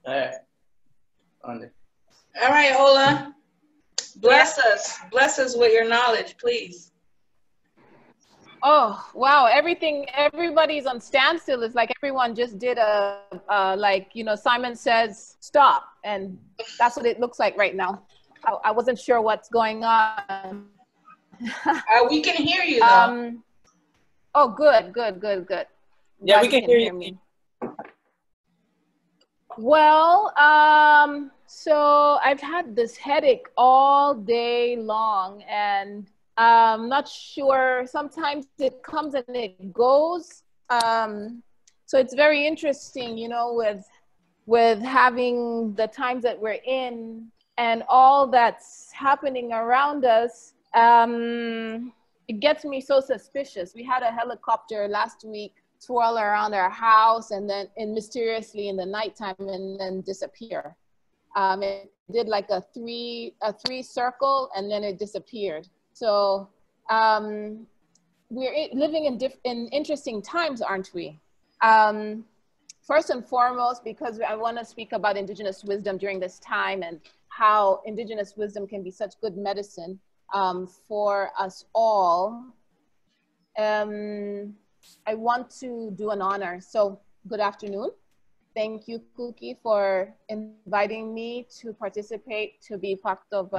All right. On it. All right, Ola. Bless us. Bless us with your knowledge, please. Oh, wow. Everybody's on standstill. It's like everyone just did like, you know, Simon Says stop. And that's what it looks like right now. I wasn't sure what's going on. We can hear you, though. Oh, good. Yeah, we can hear me. Well, so I've had this headache all day long, and I'm not sure. Sometimes it comes and it goes. So it's very interesting, you know, with having the times that we're in and all that's happening around us. It gets me so suspicious. We had a helicopter last week swirl around our house and then mysteriously in the nighttime and then disappear. It did like a three circle and then it disappeared. So we're living in interesting times, aren't we? First and foremost, because I want to speak about Indigenous wisdom during this time and how Indigenous wisdom can be such good medicine for us all. I want to do an honor. So good afternoon. Thank you, Cookie, for inviting me to participate, to be part of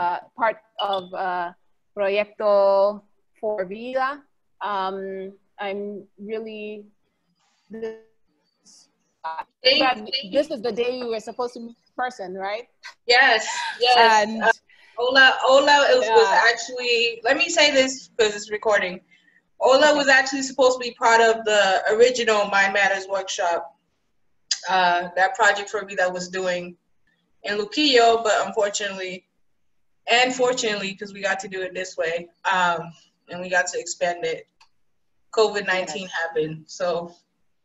Proyecto for Vida. I'm really, this is the day we were supposed to meet in person, right? Yes. And Ola was actually, let me say this because it's recording. Ola was actually supposed to be part of the original Mind Matters workshop, that Project for Me that was doing in Luquillo, but unfortunately, and fortunately, because we got to do it this way, and we got to expand it, COVID-19 happened. So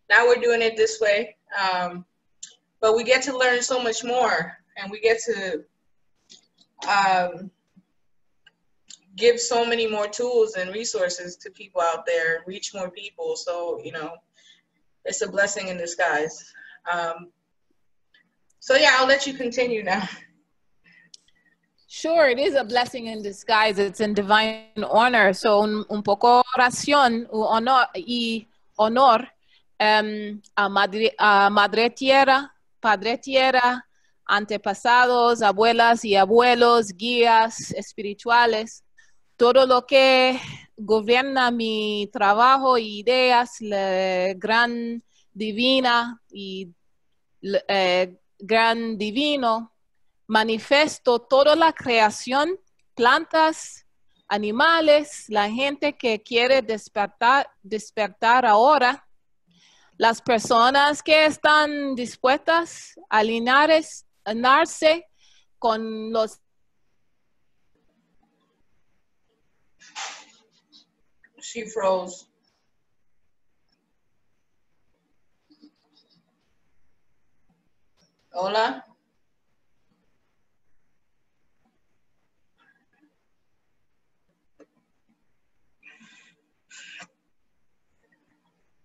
now we're doing it this way, but we get to learn so much more, and we get to give so many more tools and resources to people out there, reach more people. So, you know, it's a blessing in disguise. So yeah, I'll let you continue now. Sure, it is a blessing in disguise. It's in divine honor. So un poco oración y honor a Madre Tierra, Padre Tierra, antepasados, abuelas y abuelos, guías espirituales, todo lo que gobierna mi trabajo y ideas, la gran divina y gran divino, manifiesto toda la creación, plantas, animales, la gente que quiere despertar ahora, las personas que están dispuestas a alinearse con los She froze. Ola?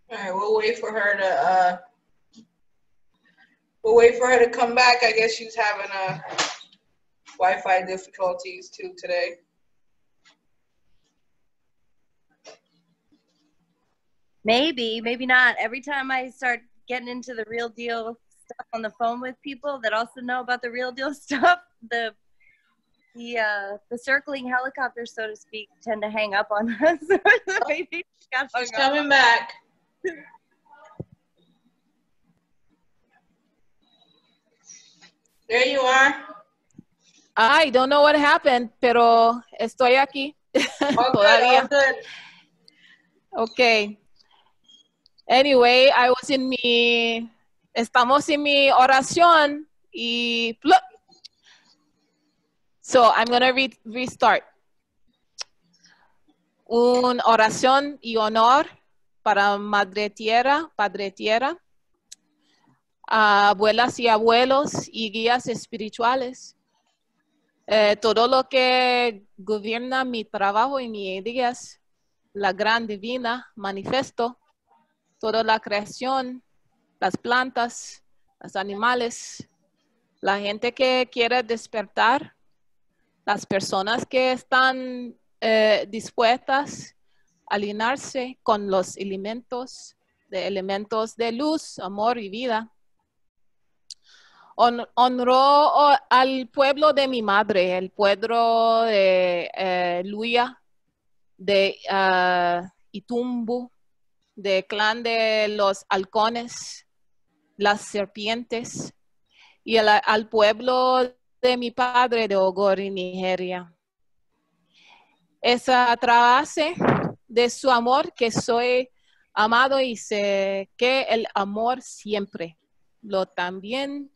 All right, we'll wait for her to come back. I guess she's having Wi-Fi difficulties too today. Maybe not. Every time I start getting into the real deal stuff on the phone with people that also know about the real deal stuff, the circling helicopters, so to speak, tend to hang up on us. Maybe she's coming back. There you are. I don't know what happened, pero estoy aquí. Todavía. All good. Okay. Anyway, estamos en mi oración y so I'm going to restart. Una oración y honor para Madre Tierra, Padre Tierra, abuelas y abuelos y guías espirituales. Todo lo que gobierna mi trabajo y mis ideas, la gran divina manifiesto, toda la creación, las plantas, los animales, la gente que quiere despertar, las personas que están dispuestas a alinearse con los elementos de luz, amor y vida. Honró al pueblo de mi madre, el pueblo de Luya, de Itumbu, de clan de los halcones, las serpientes, y al pueblo de mi padre de Ogori, Nigeria. Es a través de su amor que soy amado y sé que el amor siempre. Lo también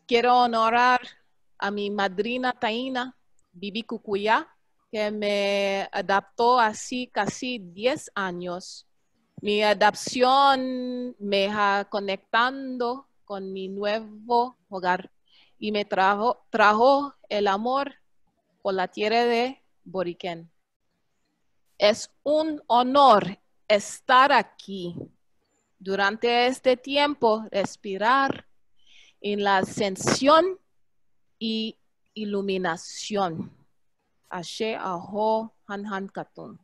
quiero honorar a mi madrina taína, Bibi Cucuya, que me adaptó así casi 10 años. Mi adaptación me ha conectando con mi nuevo hogar y me trajo el amor por la tierra de Boriquén. Es un honor estar aquí durante este tiempo, respirar en la ascensión y iluminación. Ashe aho han han katun.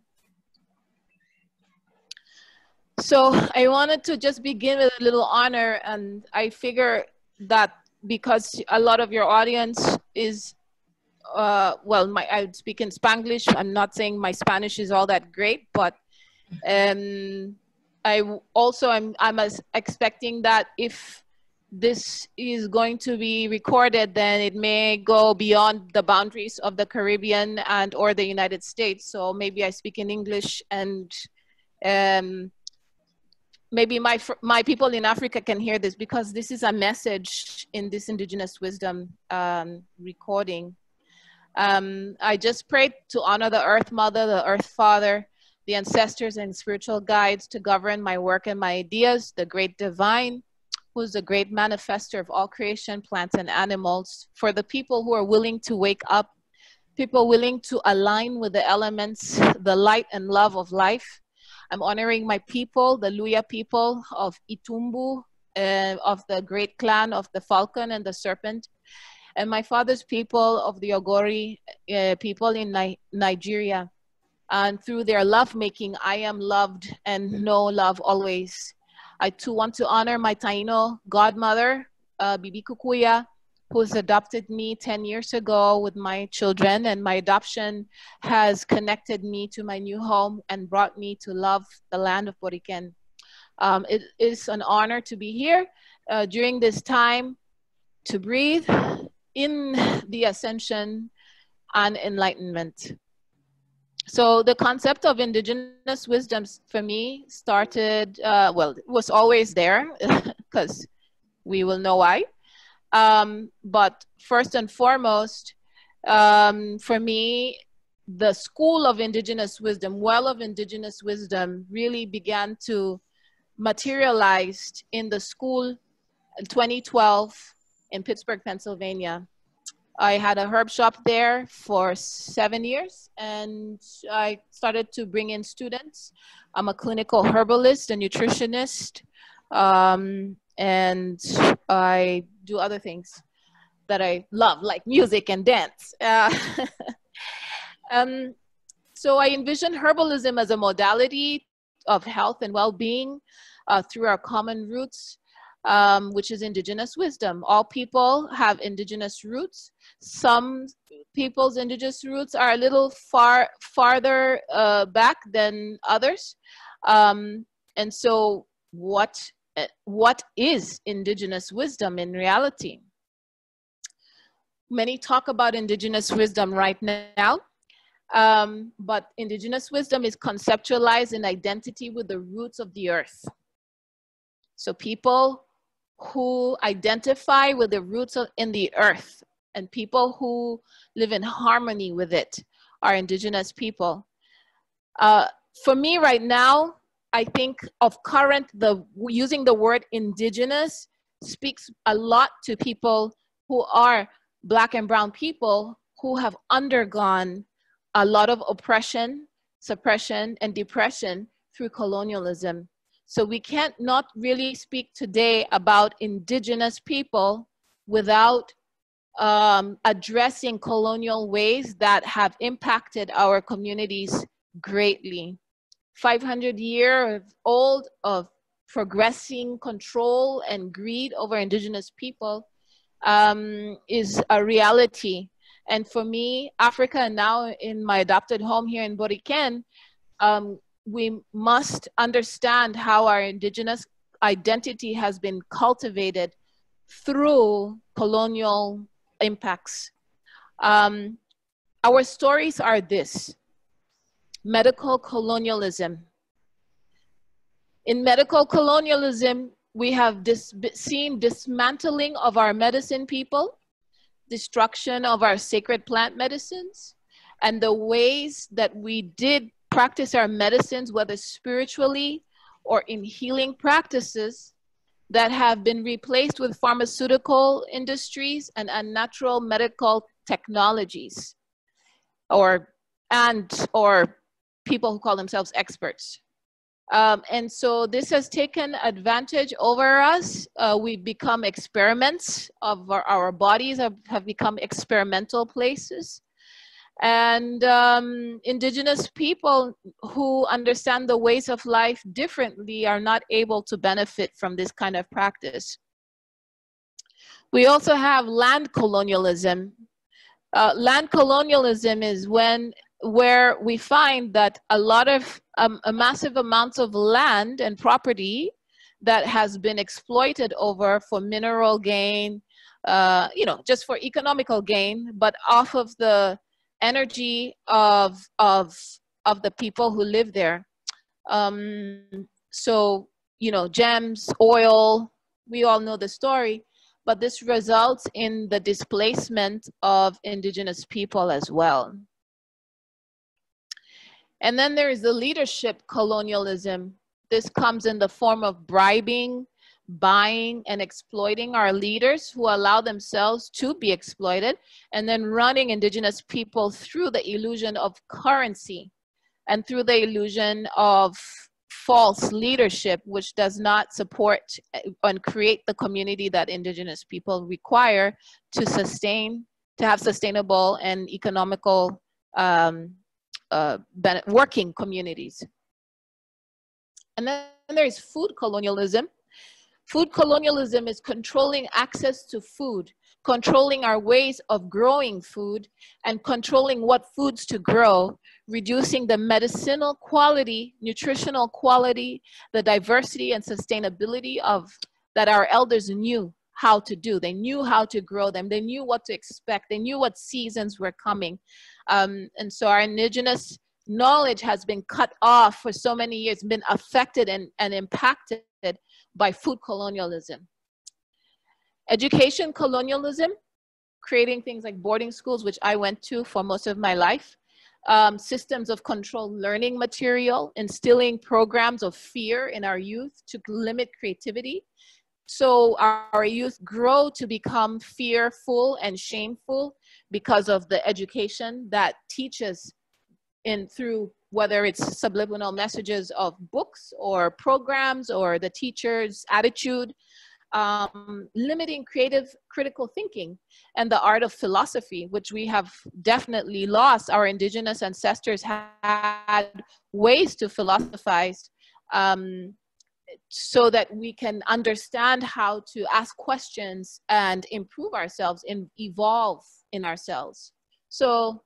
So I wanted to just begin with a little honor, and I figure that because a lot of your audience is, well, I speak in Spanglish. I'm not saying my Spanish is all that great, but I'm expecting that if this is going to be recorded, then it may go beyond the boundaries of the Caribbean and or the United States. So maybe I speak in English, and maybe my people in Africa can hear this, because this is a message in this Indigenous Wisdom recording. I just prayed to honor the Earth Mother, the Earth Father, the ancestors and spiritual guides to govern my work and my ideas, the great divine, who's the great manifester of all creation, plants and animals, for the people who are willing to wake up, people willing to align with the elements, the light and love of life. I'm honoring my people, the Luya people of Itumbu, of the great clan of the falcon and the serpent, and my father's people of the Ogori people in Nigeria. And through their lovemaking, I am loved and know love always. I too want to honor my Taino godmother, Bibi Kukuya, who's adopted me 10 years ago with my children, and my adoption has connected me to my new home and brought me to love the land of Boriquén. It is an honor to be here during this time to breathe in the ascension and enlightenment. So the concept of indigenous wisdom for me started, well, it was always there, because we will know why. But first and foremost, for me, the School of Indigenous Wisdom, Well of Indigenous Wisdom, really began to materialize in the school in 2012 in Pittsburgh, Pennsylvania. I had a herb shop there for 7 years, and I started to bring in students. I'm a clinical herbalist, a nutritionist, and I do other things that I love, like music and dance. So I envision herbalism as a modality of health and well-being through our common roots, which is indigenous wisdom. All people have indigenous roots. Some people's indigenous roots are a little farther back than others. And so what is indigenous wisdom in reality? Many talk about indigenous wisdom right now, but indigenous wisdom is conceptualized in identity with the roots of the earth. So people who identify with the roots in the earth and people who live in harmony with it are indigenous people. For me right now, I think of using the word indigenous speaks a lot to people who are Black and brown people who have undergone a lot of oppression, suppression, and depression through colonialism. So we can't not really speak today about indigenous people without addressing colonial ways that have impacted our communities greatly. 500 years old of progressing control and greed over indigenous people is a reality. And for me, Africa, and now in my adopted home here in Boriken, we must understand how our indigenous identity has been cultivated through colonial impacts. Our stories are this: medical colonialism. In medical colonialism, we have seen dismantling of our medicine people, destruction of our sacred plant medicines, and the ways that we did practice our medicines, whether spiritually or in healing practices, that have been replaced with pharmaceutical industries and unnatural medical technologies, or people who call themselves experts. And so this has taken advantage over us. We've become experiments of our bodies have become experimental places. And indigenous people who understand the ways of life differently are not able to benefit from this kind of practice. We also have land colonialism. Land colonialism is where we find that a lot of a massive amounts of land and property that has been exploited over for mineral gain, just for economical gain, but off of the energy of the people who live there. So, gems, oil, we all know the story, but this results in the displacement of indigenous people as well. And then there is the leadership colonialism. This comes in the form of bribing, buying, and exploiting our leaders who allow themselves to be exploited, and then running indigenous people through the illusion of currency and through the illusion of false leadership, which does not support and create the community that indigenous people require to have sustainable and economical working communities. And then there's food colonialism. Food colonialism is controlling access to food, controlling our ways of growing food, and controlling what foods to grow, reducing the medicinal quality, nutritional quality, the diversity and sustainability that our elders knew how to do. They knew how to grow them. They knew what to expect. They knew what seasons were coming. And so our indigenous knowledge has been cut off for so many years, been affected and impacted by food colonialism. Education colonialism, creating things like boarding schools, which I went to for most of my life, systems of controlled learning material, instilling programs of fear in our youth to limit creativity. So our youth grow to become fearful and shameful because of the education that teaches through whether it's subliminal messages of books or programs or the teacher's attitude, limiting critical thinking and the art of philosophy, which we have definitely lost. Our indigenous ancestors had ways to philosophize so that we can understand how to ask questions and improve ourselves and evolve in ourselves. So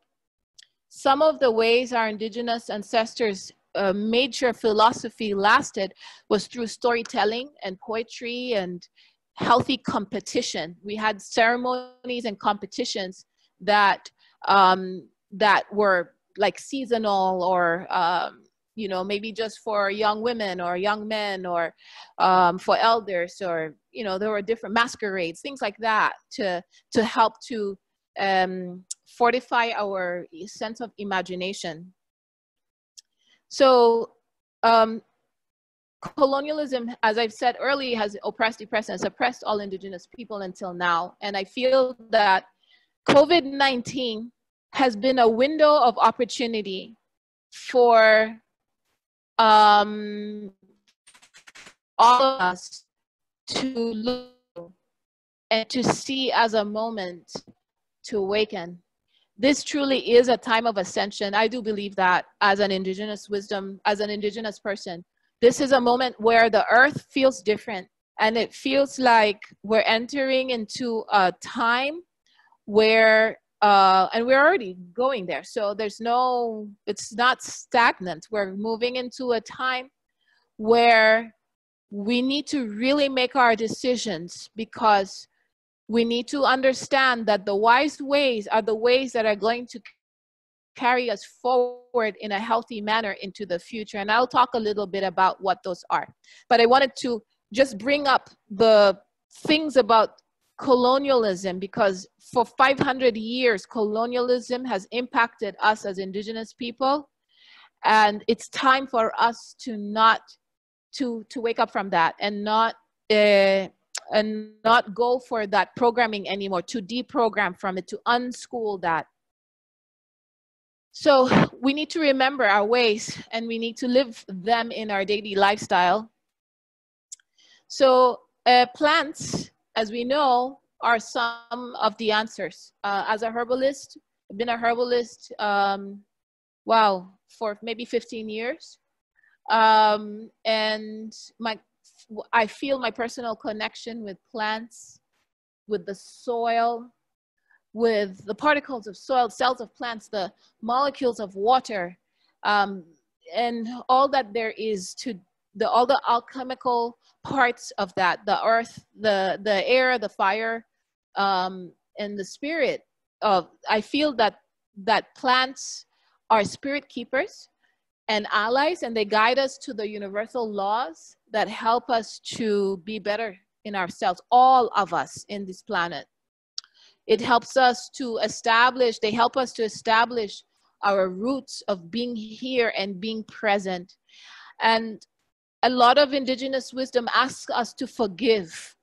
some of the ways our indigenous ancestors made sure philosophy lasted was through storytelling and poetry and healthy competition. We had ceremonies and competitions that were like seasonal or maybe just for young women or young men or for elders, or there were different masquerades, things like that to help to fortify our sense of imagination. So colonialism, as I've said earlier, has oppressed, depressed, and suppressed all indigenous people until now. And I feel that COVID-19 has been a window of opportunity for all of us to look and to see as a moment to awaken. This truly is a time of ascension. I do believe that as an indigenous wisdom, as an indigenous person, this is a moment where the earth feels different, and it feels like we're entering into a time where, and we're already going there. So there's no, it's not stagnant. We're moving into a time where we need to really make our decisions, because we need to understand that the wise ways are the ways that are going to carry us forward in a healthy manner into the future. And I'll talk a little bit about what those are. But I wanted to just bring up the things about colonialism, because for 500 years, colonialism has impacted us as indigenous people. And it's time for us to not, to wake up from that and not go for that programming anymore, to deprogram from it, to unschool that. So we need to remember our ways, and we need to live them in our daily lifestyle. So plants, as we know, are some of the answers. As a herbalist, I've been a herbalist, wow, for maybe 15 years. And I feel my personal connection with plants, with the soil, with the particles of soil, cells of plants, the molecules of water, and all that there is to all the alchemical parts of that, the earth, the air, the fire, and the spirit of, I feel that plants are spirit keepers and allies, and they guide us to the universal laws that help us to be better in ourselves, all of us in this planet. It helps us to establish, they help us to establish our roots of being here and being present. And a lot of indigenous wisdom asks us to forgive,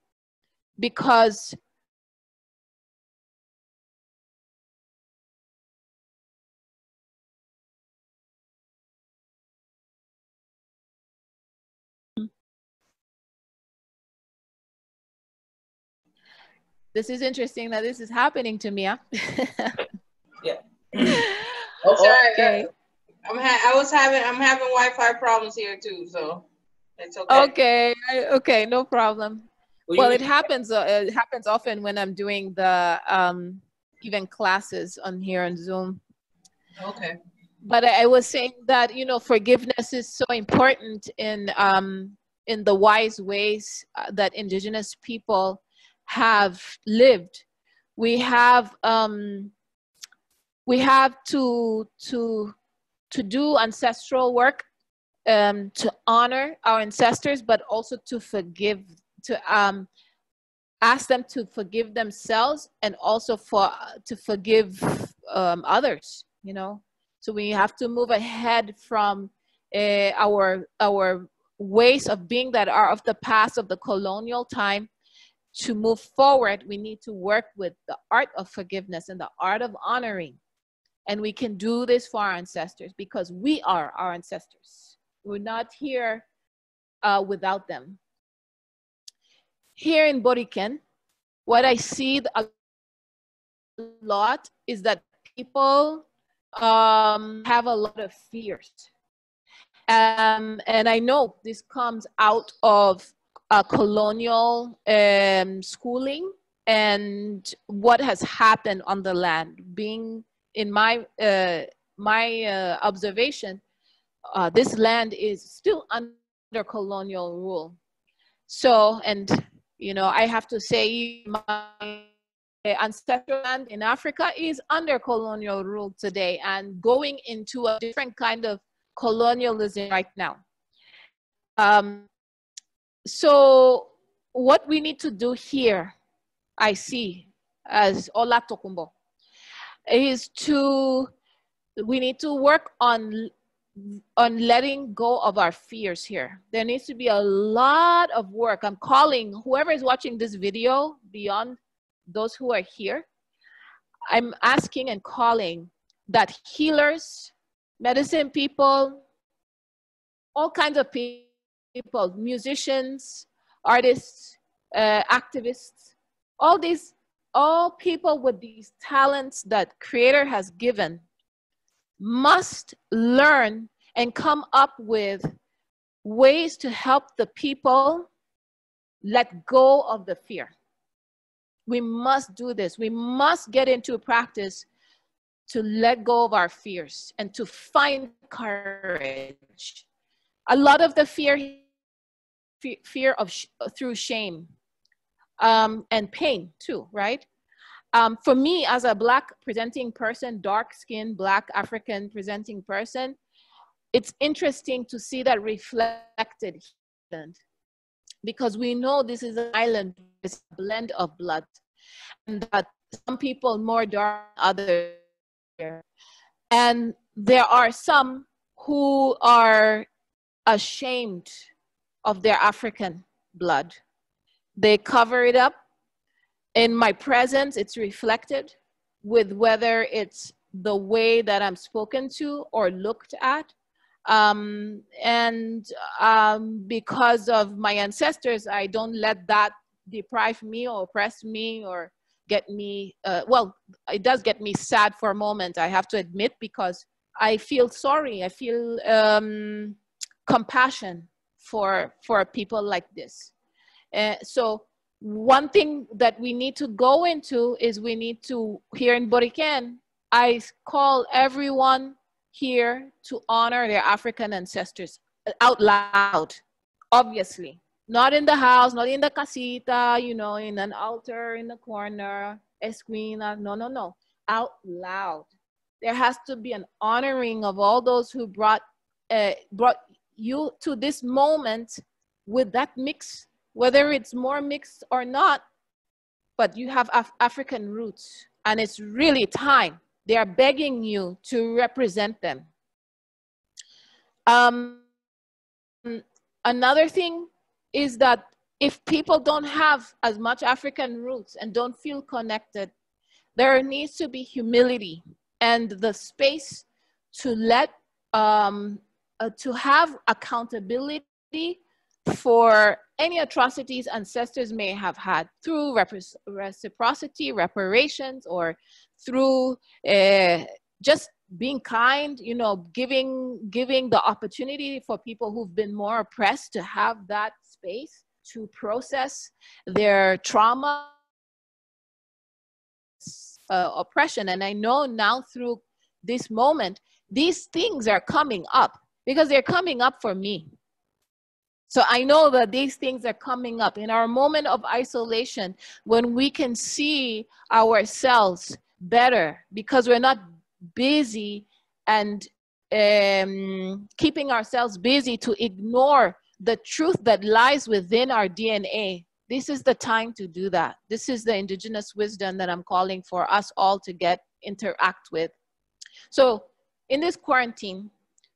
because this is interesting that this is happening to me, huh? Yeah. Okay. I'm having Wi-Fi problems here too, so it's okay. Okay, no problem. Well, it happens often when I'm doing the even classes on here on Zoom. Okay. But I was saying that, you know, forgiveness is so important in the wise ways that indigenous people have lived. We have to do ancestral work, to honor our ancestors, but also to forgive, to ask them to forgive themselves, and also to forgive others, you know. So we have to move ahead from our ways of being that are of the past, of the colonial time. To move forward, we need to work with the art of forgiveness and the art of honoring. And we can do this for our ancestors, because we are our ancestors. We're not here without them. Here in Boriken, what I see a lot is that people have a lot of fears. And I know this comes out of colonial schooling and what has happened on the land. Being in my observation, this land is still under colonial rule. So, and you know, I have to say, my ancestral land in Africa is under colonial rule today, and going into a different kind of colonialism right now. So what we need to do here, I see as Olatokunboh, is we need to work on letting go of our fears here. There needs to be a lot of work. I'm calling whoever is watching this video, beyond those who are here, I'm asking and calling that healers, medicine people, all kinds of people, musicians, artists, activists, all people with these talents that Creator has given must learn and come up with ways to help the people let go of the fear. We must do this. We must get into practice to let go of our fears and to find courage. A lot of the fear through shame and pain too, right? For me, as a Black presenting person, dark-skinned Black African presenting person, it's interesting to see that reflected here, because we know this is an island, it's a blend of blood, and that some people more dark than others. And there are some who are ashamed of their African blood. They cover it up. In my presence, it's reflected with whether it's the way that I'm spoken to or looked at. Because of my ancestors, I don't let that deprive me or oppress me or get me, well, it does get me sad for a moment, I have to admit, because I feel sorry, I feel compassion for people like this. So one thing that we need to go into is we need to, here in Boriken, I call everyone here to honor their African ancestors out loud, obviously. Not in the house, not in the casita, you know, in an altar in the corner, esquina, no. Out loud. There has to be an honoring of all those who brought you to this moment with that mix, whether it's more mixed or not, but you have African roots, and it's really time. They are begging you to represent them. Another thing is that if people don't have as much African roots and don't feel connected, there needs to be humility and the space to let, to have accountability for any atrocities ancestors may have had through reciprocity, reparations, or through just being kind, you know, giving the opportunity for people who've been more oppressed to have that space to process their trauma, oppression. And I know now through this moment, these things are coming up because they're coming up for me. So I know that these things are coming up in our moment of isolation when we can see ourselves better because we're not busy and keeping ourselves busy to ignore the truth that lies within our DNA. This is the time to do that. This is the indigenous wisdom that I'm calling for us all to interact with. So in this quarantine,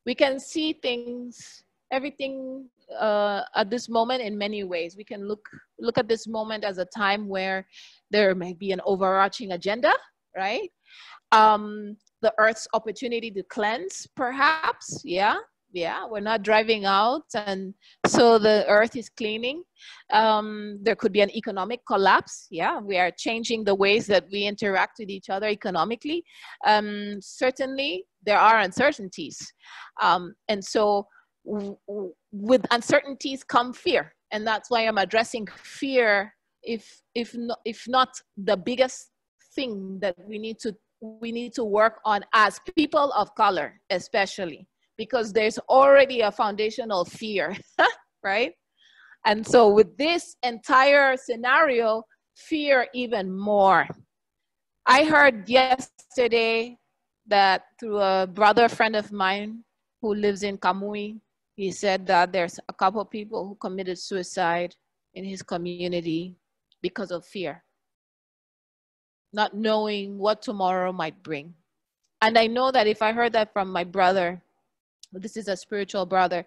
we can see things, everything at this moment in many ways. We can look at this moment as a time where there may be an overarching agenda, right? The Earth's opportunity to cleanse, perhaps, yeah, we're not driving out, and so the Earth is cleaning. There could be an economic collapse, yeah, we are changing the ways that we interact with each other economically. Certainly, there are uncertainties, and so with uncertainties come fear, and that's why I'm addressing fear, if not the biggest thing that we need to work on as people of color, especially because there's already a foundational fear, right? And so with this entire scenario, fear even more. I heard yesterday that through a brother friend of mine who lives in Kamui, he said that there's a couple of people who committed suicide in his community because of fear, not knowing what tomorrow might bring. And I know that if I heard that from my brother, this is a spiritual brother,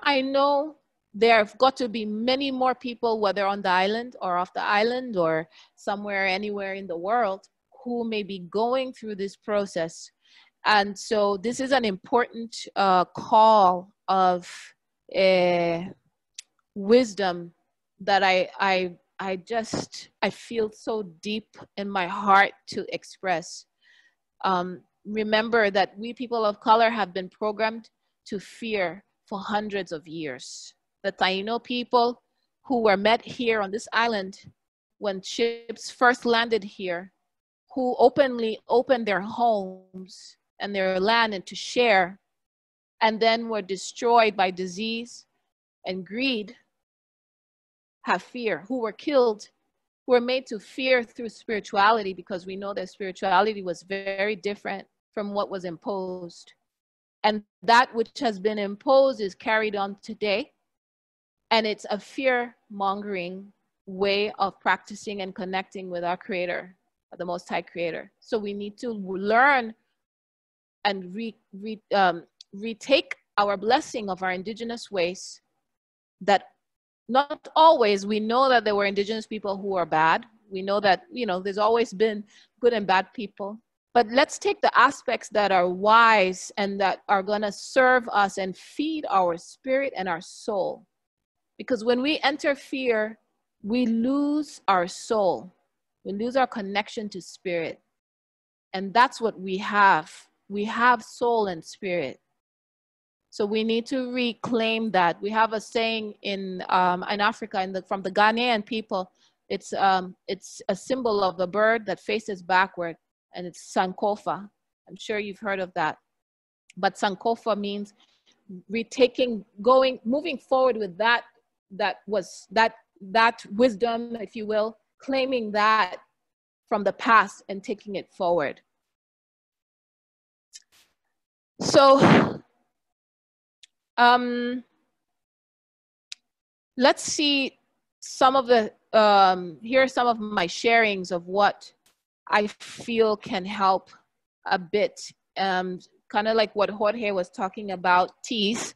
I know there have got to be many more people, whether on the island or off the island or somewhere, anywhere in the world, who may be going through this process. And so this is an important call of wisdom that I I feel so deep in my heart to express. Remember that we people of color have been programmed to fear for hundreds of years. The Taino people who were met here on this island when ships first landed here, who openly opened their homes and their land and to share, and then were destroyed by disease and greed, have fear, who were killed, who were made to fear through spirituality, because we know that spirituality was very different from what was imposed. And that which has been imposed is carried on today. And it's a fear-mongering way of practicing and connecting with our Creator, the Most High Creator. So we need to learn and retake our blessing of our indigenous ways, that not always, we know that there were indigenous people who are bad. We know that, there's always been good and bad people. But let's take the aspects that are wise and that are gonna serve us and feed our spirit and our soul. Because when we enter fear, we lose our soul. We lose our connection to spirit. And that's what we have. We have soul and spirit. So we need to reclaim that. We have a saying in Africa, from the Ghanaian people. It's a symbol of the bird that faces backward, and it's Sankofa. I'm sure you've heard of that. But Sankofa means moving forward with that wisdom, if you will, claiming that from the past and taking it forward. So let's see some of the, here are some of my sharings of what I feel can help a bit. Kind of like what Jorge was talking about, teas,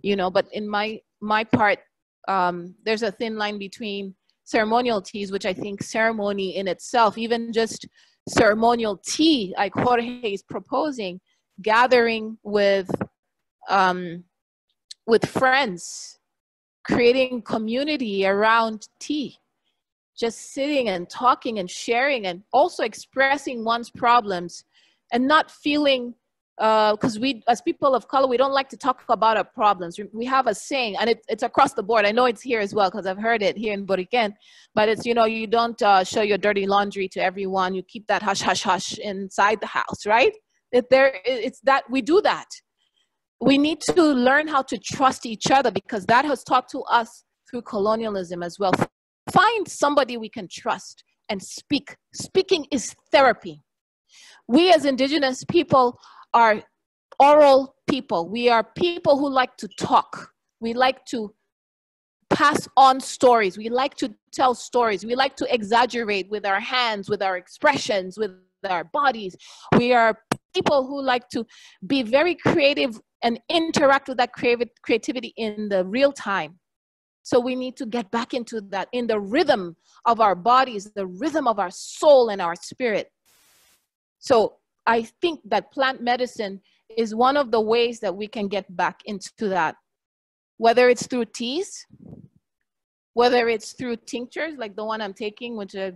but in my part, there's a thin line between ceremonial teas, which I think ceremony in itself, even just ceremonial tea, like Jorge is proposing, gathering with friends, creating community around tea, just sitting and talking and sharing, and also expressing one's problems and not feeling, because we, as people of color, we don't like to talk about our problems. We have a saying, and it's across the board. I know it's here as well, because I've heard it here in Boriken, but it's, you don't show your dirty laundry to everyone. You keep that hush, hush, hush inside the house, right? It's that we do that. We need to learn how to trust each other, because that has taught to us through colonialism as well. Find somebody we can trust and speak. Speaking is therapy. We as indigenous people are oral people. We are people who like to talk. We like to pass on stories. We like to tell stories. We like to exaggerate with our hands, with our expressions, with our bodies. We are people who like to be very creative and interact with that creativity in the real time. So we need to get back into that, in the rhythm of our bodies, the rhythm of our soul and our spirit. So I think that plant medicine is one of the ways that we can get back into that, whether it's through teas, whether it's through tinctures like the one I'm taking, which I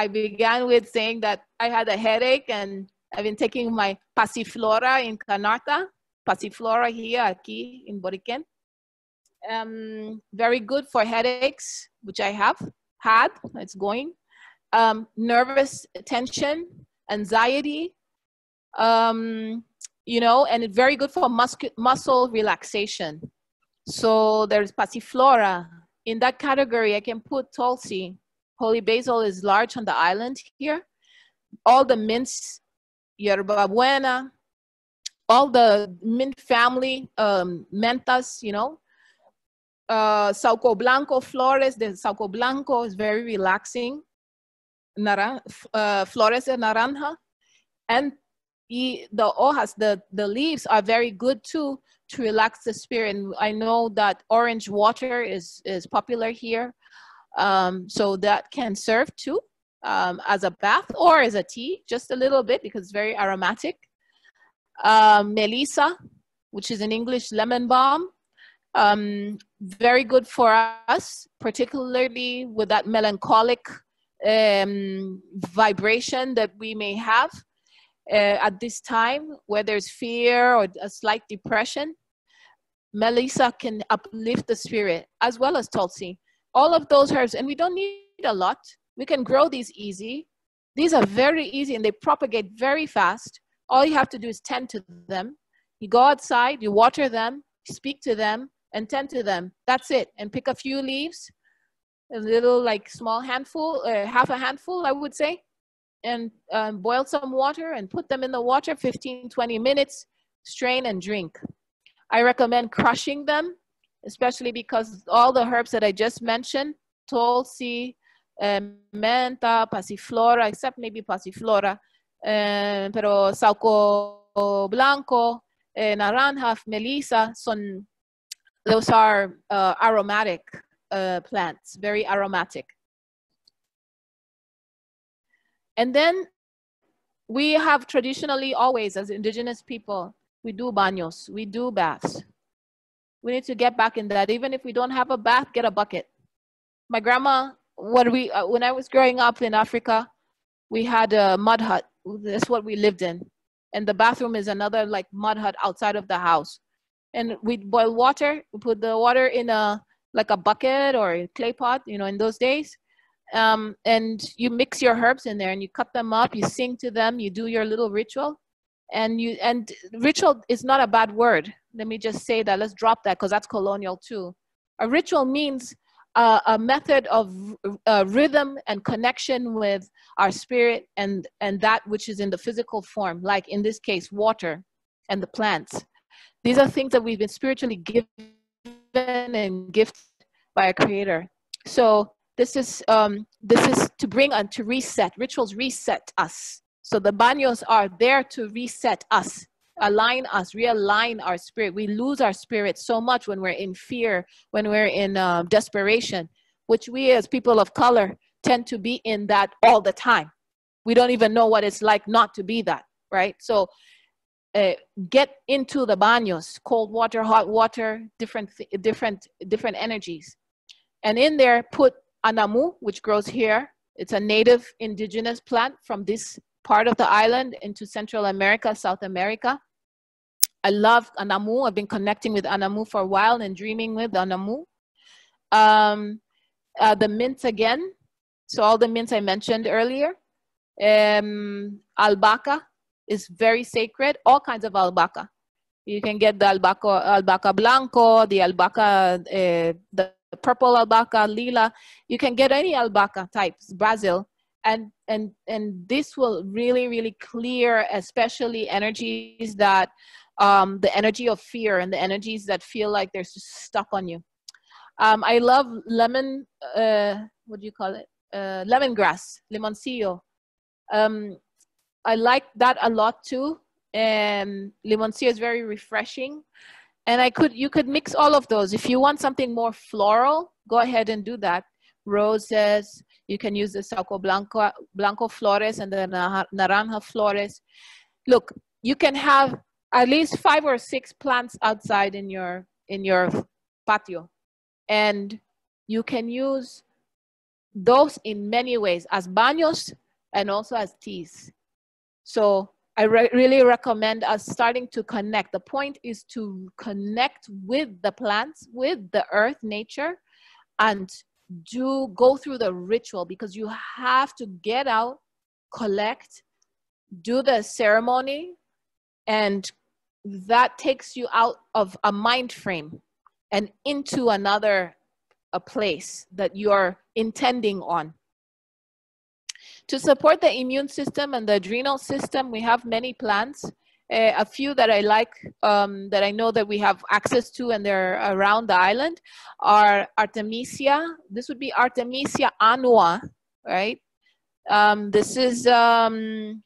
began with saying that I had a headache, and I've been taking my Passiflora in Canarta, Passiflora here, aquí in Boriken. Very good for headaches, which I have had, it's going. Nervous tension, anxiety, and it's very good for muscle relaxation. So there's Passiflora. In that category, I can put Tulsi. Holy basil is large on the island here. All the mints, Yerba Buena, all the mint family, mentas, Sauco Blanco flores. The Sauco Blanco is very relaxing. Flores de naranja. And the hojas, the leaves are very good too to relax the spirit. And I know that orange water is popular here. So that can serve too as a bath or as a tea, just a little bit, because it's very aromatic. Melissa, which is in English lemon balm, Very good for us, particularly with that melancholic vibration that we may have at this time, where there's fear or a slight depression. Melissa can uplift the spirit, as well as Tulsi. All of those herbs, and we don't need a lot. We can grow these easy. These are very easy and they propagate very fast. All you have to do is tend to them. You go outside, you water them, speak to them, and tend to them. That's it. And pick a few leaves, a little, like, small handful, half a handful, I would say, and boil some water and put them in the water 15, 20 minutes, strain and drink. I recommend crushing them, especially because all the herbs that I just mentioned, Tulsi, menta, passiflora, except maybe passiflora, pero sauco blanco, naranja, melissa, those are aromatic plants, very aromatic. And then we have traditionally always, as indigenous people, we do baños, we do baths. We need to get back in that. Even if we don't have a bath, get a bucket. My grandma, when I was growing up in Africa, we had a mud hut. That's what we lived in. And the bathroom is another, like, mud hut outside of the house. And we'd boil water. We put the water in a bucket or a clay pot, you know, in those days. And you mix your herbs in there and you cut them up, you sing to them, you do your little ritual. And ritual is not a bad word. Let me just say that. Let's drop that, because that's colonial too. A ritual means a method of rhythm and connection with our spirit and that which is in the physical form, like in this case, water and the plants. These are things that we've been spiritually given and gifted by a creator. So this is to bring and to reset. Rituals reset us. So the baños are there to reset us, align us, realign our spirit. We lose our spirit so much when we're in fear, when we're in desperation, which we as people of color tend to be in that all the time. We don't even know what it's like not to be that, right? So get into the baños, cold water, hot water, different energies. And in there, put anamu, which grows here. It's a native indigenous plant from this part of the island into Central America, South America. I love anamu. I've been connecting with anamu for a while and dreaming with anamu. The mints again. So all the mints I mentioned earlier. Albahaca is very sacred. All kinds of albahaca. You can get the albahaca blanco, the albahaca, the purple albahaca, lila. You can get any albahaca types, Brazil. And this will really, really clear, especially energies that, the energy of fear and the energies that feel like they're stuck on you. I love lemon, what do you call it? Lemongrass, limoncillo. I like that a lot too. And limoncillo is very refreshing. And you could mix all of those. If you want something more floral, go ahead and do that. Roses, you can use the sauco blanco flores and the naranja flores. Look, you can have at least 5 or 6 plants outside in your patio. And you can use those in many ways, as baños and also as teas. So I really recommend us starting to connect. The point is to connect with the plants, with the earth, nature, and go through the ritual, because you have to get out, collect, do the ceremony, and that takes you out of a mind frame and into a place that you're intending on. To support the immune system and the adrenal system, we have many plants. A few that I like, that I know that we have access to and they're around the island, are Artemisia. This would be Artemisia annua, right? This is Artemisia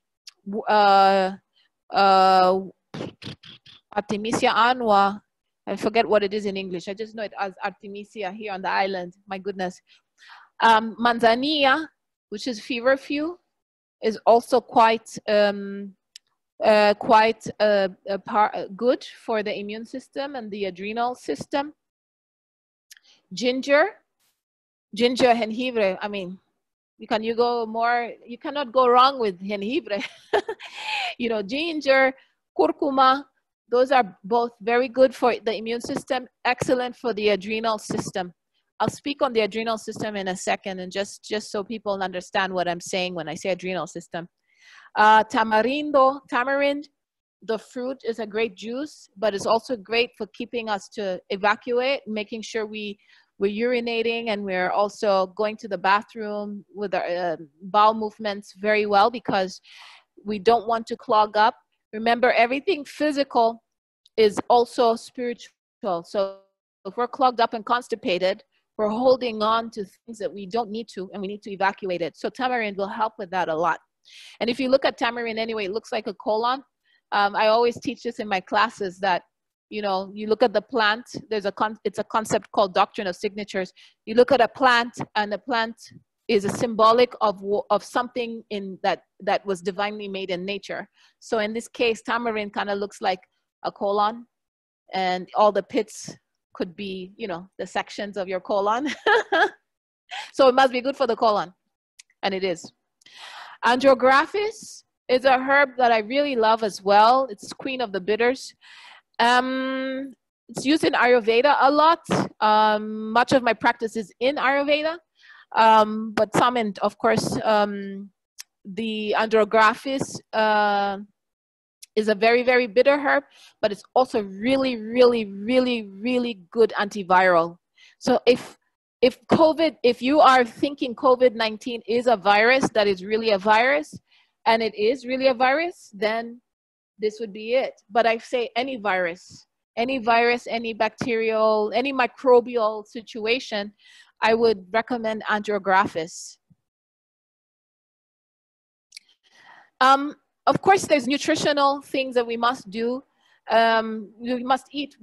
annua. I forget what it is in English. I just know it as Artemisia here on the island. My goodness. Manzanilla, which is feverfew, is also quite good for the immune system and the adrenal system. Ginger, jengibre. I mean, you cannot go wrong with jengibre. You know, ginger, curcuma, those are both very good for the immune system, excellent for the adrenal system. I'll speak on the adrenal system in a second, and just so people understand what I'm saying when I say adrenal system. Tamarind, the fruit, is a great juice, but it's also great for keeping us to evacuate, making sure we're urinating, and we're also going to the bathroom with our bowel movements very well, because we don't want to clog up. Remember, everything physical is also spiritual. So if we're clogged up and constipated, we're holding on to things that we don't need to, and we need to evacuate it. So tamarind will help with that a lot. And if you look at tamarind anyway, it looks like a colon. I always teach this in my classes, that, you know, you look at the plant, it's a concept called doctrine of signatures. You look at a plant, and the plant is a symbolic of something that was divinely made in nature. So in this case, tamarind kind of looks like a colon, and all the pits could be, you know, the sections of your colon. So it must be good for the colon, and it is. Andrographis is a herb that I really love as well. It's queen of the bitters. It's used in Ayurveda a lot. Much of my practice is in Ayurveda, but some, and of course, the Andrographis is a very, very bitter herb, but it's also really, really, really, really good antiviral. So if you are thinking COVID-19 is a virus that is really a virus, and it is really a virus, then this would be it. But I say any virus, any bacterial, any microbial situation, I would recommend Andrographis. Of course, there's nutritional things that we must do. We must eat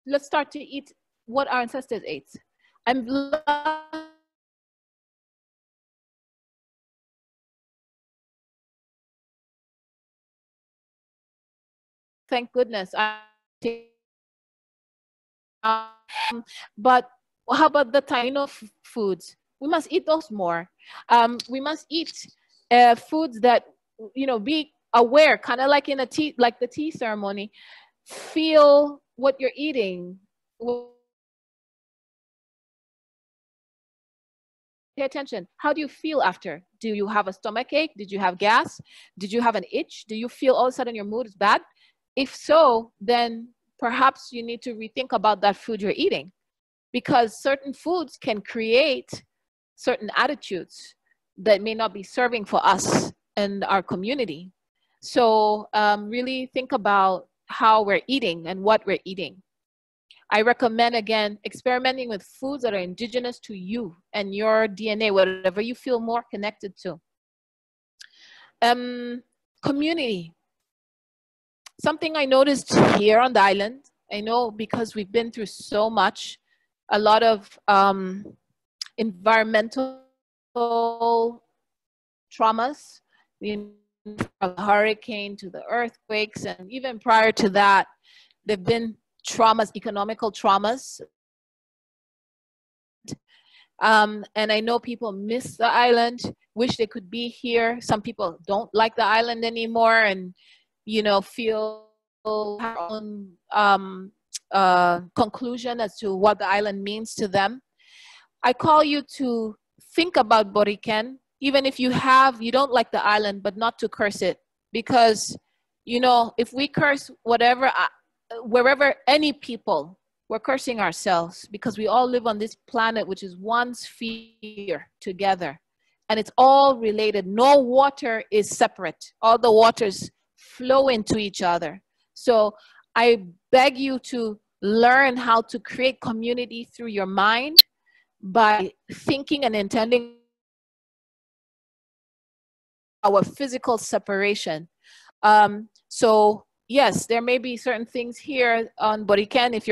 let's start to eat what our ancestors ate. Thank goodness. But how about the Taino foods? We must eat those more. We must eat foods that, you know, be aware, kind of like in like the tea ceremony. Feel what you're eating. Pay attention. How do you feel after? Do you have a stomach ache? Did you have gas? Did you have an itch? Do you feel all of a sudden your mood is bad? If so, then perhaps you need to rethink about that food you're eating, because certain foods can create certain attitudes that may not be serving for us and our community. So really think about how we're eating and what we're eating. I recommend, again, experimenting with foods that are indigenous to you and your DNA, whatever you feel more connected to. Community. Something I noticed here on the island, I know because we've been through so much, a lot of environmental traumas, from the hurricane to the earthquakes, and even prior to that, there've been traumas, economical traumas. And I know people miss the island, wish they could be here. Some people don't like the island anymore, and, you know, feel their own conclusion as to what the island means to them. I call you to think about Boriken, even if you don't like the island, but not to curse it. Because, you know, if we curse wherever any people, we're cursing ourselves, because we all live on this planet, which is one sphere together. And it's all related. No water is separate. All the waters flow into each other. So I beg you to learn how to create community through your mind by thinking and intending our physical separation. So yes, there may be certain things here on Boriken, if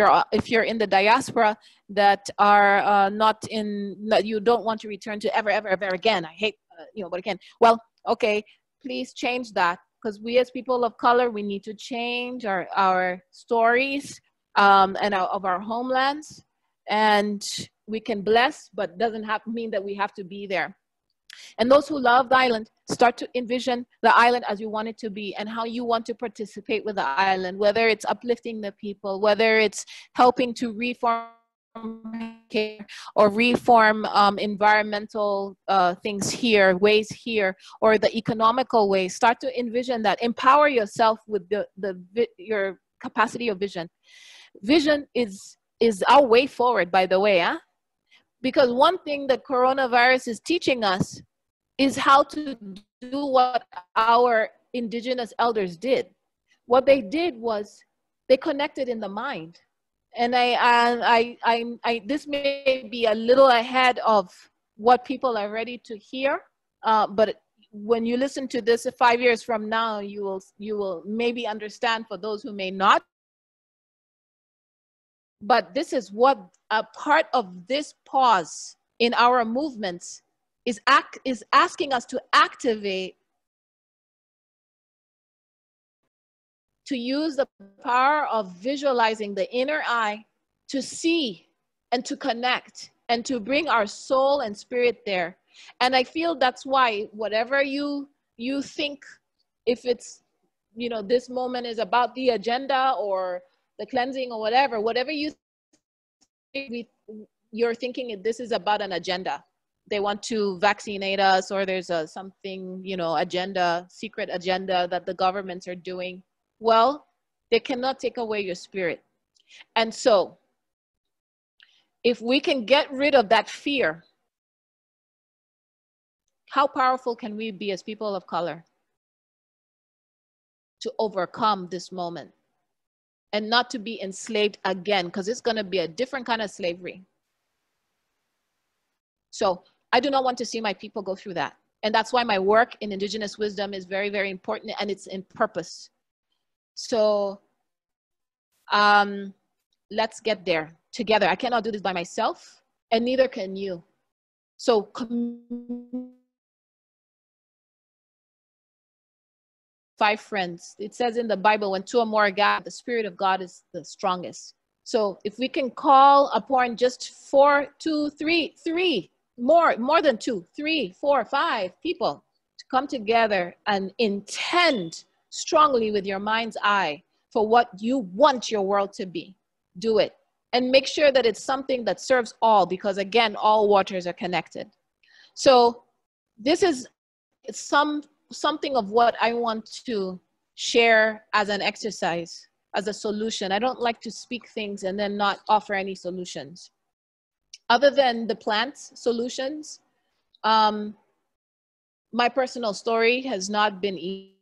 you're in the diaspora, that are that you don't want to return to ever again. I hate Boriken. Well, okay, please change that, because we as people of color, we need to change our stories of our homelands. and we can bless, but doesn't mean that we have to be there. And those who love the island, start to envision the island as you want it to be and how you want to participate with the island, whether it's uplifting the people, whether it's helping to reform care or reform environmental things here, ways here, or the economical ways. Start to envision that. Empower yourself with your capacity of vision. Vision is our way forward, by the way, huh? Because one thing that coronavirus is teaching us is how to do what our indigenous elders did. What they did was they connected in the mind. And this may be a little ahead of what people are ready to hear, but when you listen to this 5 years from now, you will maybe understand, for those who may not. But this is what a part of this pause in our movements is asking us to activate, to use the power of visualizing the inner eye to see and to connect and to bring our soul and spirit there. And I feel that's why whatever you think, if it's, you know, this moment is about the agenda or the cleansing or whatever you think, you're thinking this is about an agenda. They want to vaccinate us, or there's something, you know, agenda, secret agenda that the governments are doing. Well, they cannot take away your spirit. And so if we can get rid of that fear, how powerful can we be as people of color to overcome this moment and not to be enslaved again? Because it's going to be a different kind of slavery. So I do not want to see my people go through that. And that's why my work in Indigenous wisdom is very, very important, and it's in purpose. So let's get there together. I cannot do this by myself, and neither can you. So 5 friends. It says in the Bible, when 2 or more are gathered, the Spirit of God is the strongest. So if we can call upon just 4, 2, 3, more than 2, 3, 4, 5 people to come together and intend strongly with your mind's eye for what you want your world to be, do it. And make sure that it's something that serves all, because again, all waters are connected. So this is something of what I want to share as an exercise, as a solution. I don't like to speak things and then not offer any solutions. Other than the plant solutions, my personal story has not been easy.